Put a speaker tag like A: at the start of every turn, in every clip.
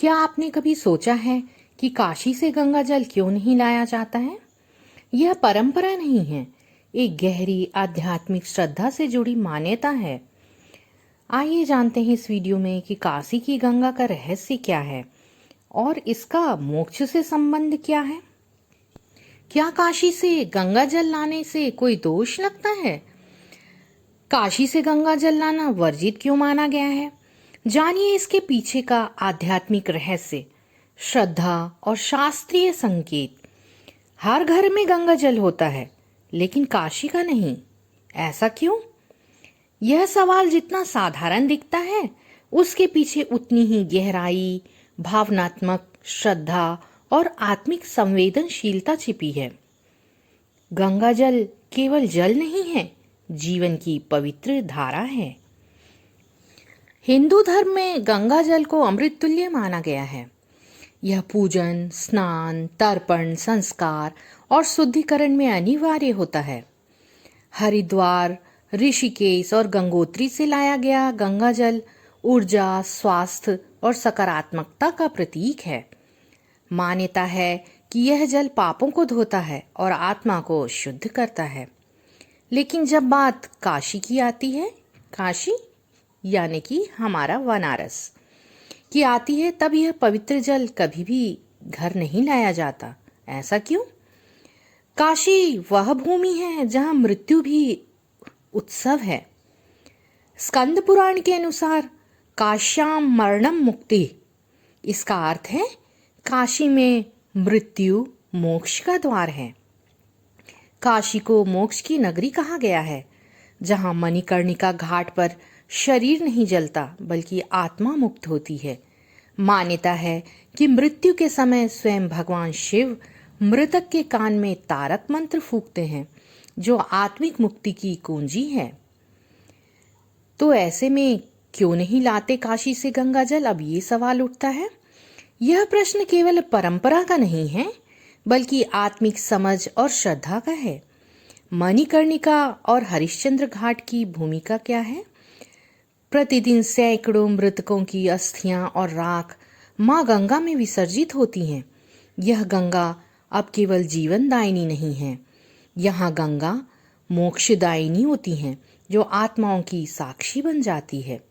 A: क्या आपने कभी सोचा है कि काशी से गंगा जल क्यों नहीं लाया जाता है? यह परंपरा नहीं है, एक गहरी आध्यात्मिक श्रद्धा से जुड़ी मान्यता है। आइए जानते हैं इस वीडियो में कि काशी की गंगा का रहस्य क्या है और इसका मोक्ष से संबंध क्या है। क्या काशी से गंगा जल लाने से कोई दोष लगता है? काशी से गंगा जल लाना वर्जित क्यों माना गया है? जानिए इसके पीछे का आध्यात्मिक रहस्य, श्रद्धा और शास्त्रीय संकेत। हर घर में गंगा जल होता है, लेकिन काशी का नहीं। ऐसा क्यों? यह सवाल जितना साधारण दिखता है, उसके पीछे उतनी ही गहराई, भावनात्मक श्रद्धा और आत्मिक संवेदनशीलता छिपी है। गंगा जल केवल जल नहीं है, जीवन की पवित्र धारा है। हिंदू धर्म में गंगा जल को अमृत तुल्य माना गया है। यह पूजन, स्नान, तर्पण, संस्कार और शुद्धिकरण में अनिवार्य होता है। हरिद्वार, ऋषिकेश और गंगोत्री से लाया गया गंगा जल ऊर्जा, स्वास्थ्य और सकारात्मकता का प्रतीक है। मान्यता है कि यह जल पापों को धोता है और आत्मा को शुद्ध करता है। लेकिन जब बात काशी की आती है, काशी यानी कि हमारा बनारस की आती है, तब यह पवित्र जल कभी भी घर नहीं लाया जाता। ऐसा क्यों? काशी वह भूमि है जहां मृत्यु भी उत्सव है। स्कंद पुराण के अनुसार काश्याम मरणम मुक्ति, इसका अर्थ है काशी में मृत्यु मोक्ष का द्वार है। काशी को मोक्ष की नगरी कहा गया है, जहां मणिकर्णिका घाट पर शरीर नहीं जलता बल्कि आत्मा मुक्त होती है। मान्यता है कि मृत्यु के समय स्वयं भगवान शिव मृतक के कान में तारक मंत्र फूंकते हैं, जो आत्मिक मुक्ति की कुंजी है। तो ऐसे में क्यों नहीं लाते काशी से गंगा जल? अब ये सवाल उठता है। यह प्रश्न केवल परंपरा का नहीं है, बल्कि आत्मिक समझ और श्रद्धा का है। मणिकर्णिका और हरिश्चंद्र घाट की भूमिका क्या है? प्रतिदिन सैकड़ों मृतकों की अस्थियां और राख मां गंगा में विसर्जित होती हैं। यह गंगा अब केवल जीवनदायिनी नहीं है, यहाँ गंगा मोक्षदायिनी होती हैं, जो आत्माओं की साक्षी बन जाती है।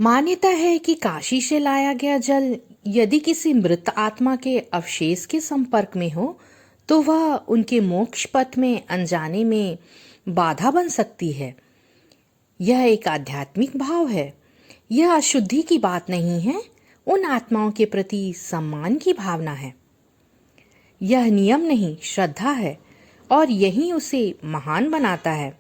A: मान्यता है कि काशी से लाया गया जल यदि किसी मृत आत्मा के अवशेष के संपर्क में हो, तो वह उनके मोक्ष पथ में अनजाने में बाधा बन सकती है। यह एक आध्यात्मिक भाव है। यह अशुद्धि की बात नहीं है, उन आत्माओं के प्रति सम्मान की भावना है। यह नियम नहीं, श्रद्धा है, और यही उसे महान बनाता है।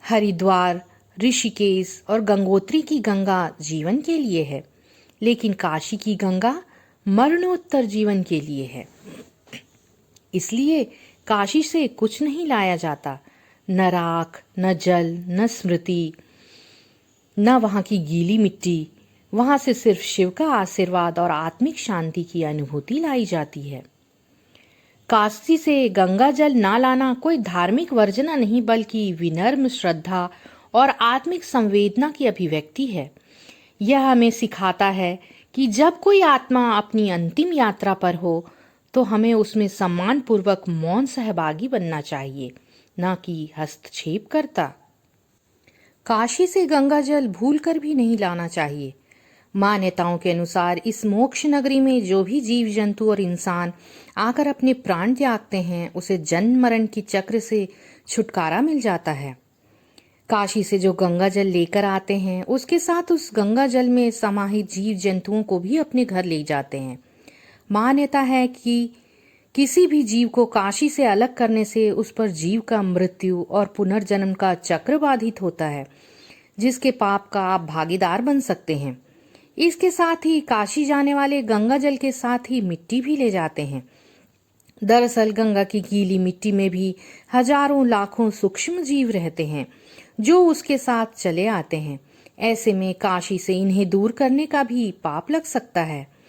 A: हरिद्वार, ऋषिकेश और गंगोत्री की गंगा जीवन के लिए है, लेकिन काशी की गंगा मरणोत्तर जीवन के लिए है। इसलिए काशी से कुछ नहीं लाया जाता, न राख, न जल, न स्मृति, न वहां की गीली मिट्टी। वहां से सिर्फ शिव का आशीर्वाद और आत्मिक शांति की अनुभूति लाई जाती है। काशी से गंगा जल ना लाना कोई धार्मिक वर्जना नहीं, बल्कि विनम्र श्रद्धा और आत्मिक संवेदना की अभिव्यक्ति है। यह हमें सिखाता है कि जब कोई आत्मा अपनी अंतिम यात्रा पर हो, तो हमें उसमें सम्मानपूर्वक मौन सहभागी बनना चाहिए, न कि हस्तक्षेप करता। काशी से गंगा जल भूलकर भी नहीं लाना चाहिए। मान्यताओं के अनुसार इस मोक्ष नगरी में जो भी जीव जंतु और इंसान आकर अपने प्राण त्यागते हैं, उसे जन्म मरण की चक्र से छुटकारा मिल जाता है। काशी से जो गंगा जल लेकर आते हैं, उसके साथ उस गंगा जल में समाहित जीव जंतुओं को भी अपने घर ले जाते हैं। मान्यता है कि किसी भी जीव को काशी से अलग करने से उस पर जीव का मृत्यु और पुनर्जन्म का चक्र बाधित होता है, जिसके पाप का आप भागीदार बन सकते हैं। इसके साथ ही काशी जाने वाले गंगा जल के साथ ही मिट्टी भी ले जाते हैं। दरअसल गंगा की गीली मिट्टी में भी हजारों लाखों सूक्ष्म जीव रहते हैं, जो उसके साथ चले आते हैं। ऐसे में काशी से इन्हें दूर करने का भी पाप लग सकता है।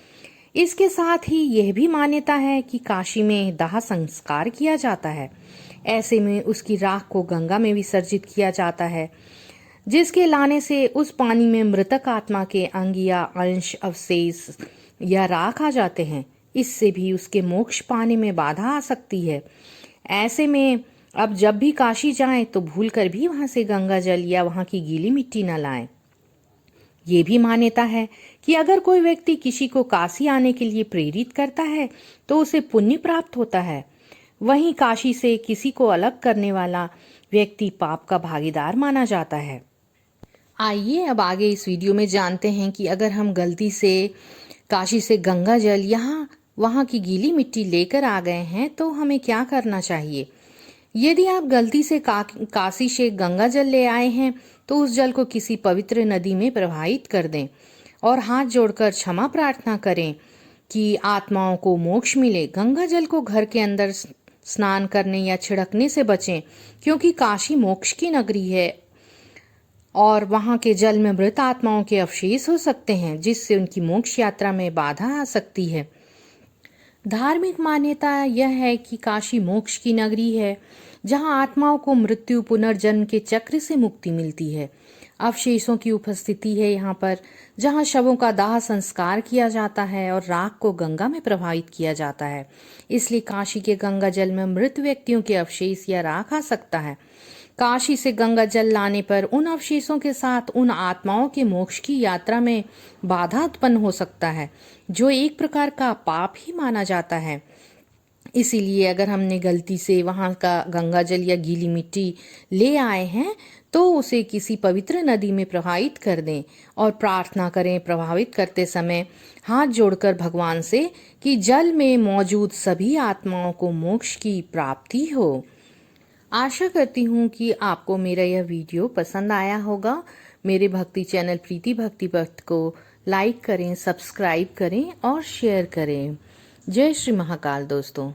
A: इसके साथ ही यह भी मान्यता है कि काशी में दाह संस्कार किया जाता है। ऐसे में उसकी राख को गंगा में विसर्जित किया जाता है, जिसके लाने से उस पानी में मृतक आत्मा के अंग या अंश, अवशेष या राख आ जाते हैं। इससे भी उसके मोक्ष पाने में बाधा आ सकती है। ऐसे में अब जब भी काशी जाएं तो भूलकर भी वहां से गंगा जल या वहां की गीली मिट्टी न लाएं। ये भी मान्यता है कि अगर कोई व्यक्ति किसी को काशी आने के लिए प्रेरित करता है तो उसे पुण्य प्राप्त होता है। वहीं काशी से किसी को अलग करने वाला व्यक्ति पाप का भागीदार माना जाता है। आइए अब आगे इस वीडियो में जानते हैं कि अगर हम गलती से काशी से गंगा जल यहाँ वहाँ की गीली मिट्टी लेकर आ गए हैं तो हमें क्या करना चाहिए। यदि आप गलती से काशी से गंगा जल ले आए हैं तो उस जल को किसी पवित्र नदी में प्रवाहित कर दें और हाथ जोड़कर क्षमा प्रार्थना करें कि आत्माओं को मोक्ष मिले। गंगा जल को घर के अंदर स्नान करने या छिड़कने से बचें, क्योंकि काशी मोक्ष की नगरी है और वहां के जल में मृत आत्माओं के अवशेष हो सकते हैं, जिससे उनकी मोक्ष यात्रा में बाधा आ सकती है। धार्मिक मान्यता यह है कि काशी मोक्ष की नगरी है, जहां आत्माओं को मृत्यु पुनर्जन्म के चक्र से मुक्ति मिलती है। अवशेषों की उपस्थिति है यहाँ पर, जहाँ शवों का दाह संस्कार किया जाता है और राख को गंगा में प्रवाहित किया जाता है। इसलिए काशी के गंगा जल में मृत व्यक्तियों के अवशेष या राख आ सकता है। काशी से गंगा जल लाने पर उन अवशेषों के साथ उन आत्माओं के मोक्ष की यात्रा में बाधा उत्पन्न हो सकता है, जो एक प्रकार का पाप ही माना जाता है। इसीलिए अगर हमने गलती से वहां का गंगा जल या गीली मिट्टी ले आए हैं तो उसे किसी पवित्र नदी में प्रवाहित कर दें और प्रार्थना करें प्रभावित करते समय हाथ जोड़कर भगवान से कि जल में मौजूद सभी आत्माओं को मोक्ष की प्राप्ति हो। आशा करती हूँ कि आपको मेरा यह वीडियो पसंद आया होगा। मेरे भक्ति चैनल प्रीति भक्ति भक्त को लाइक करें, सब्सक्राइब करें और शेयर करें। जय श्री महाकाल दोस्तों।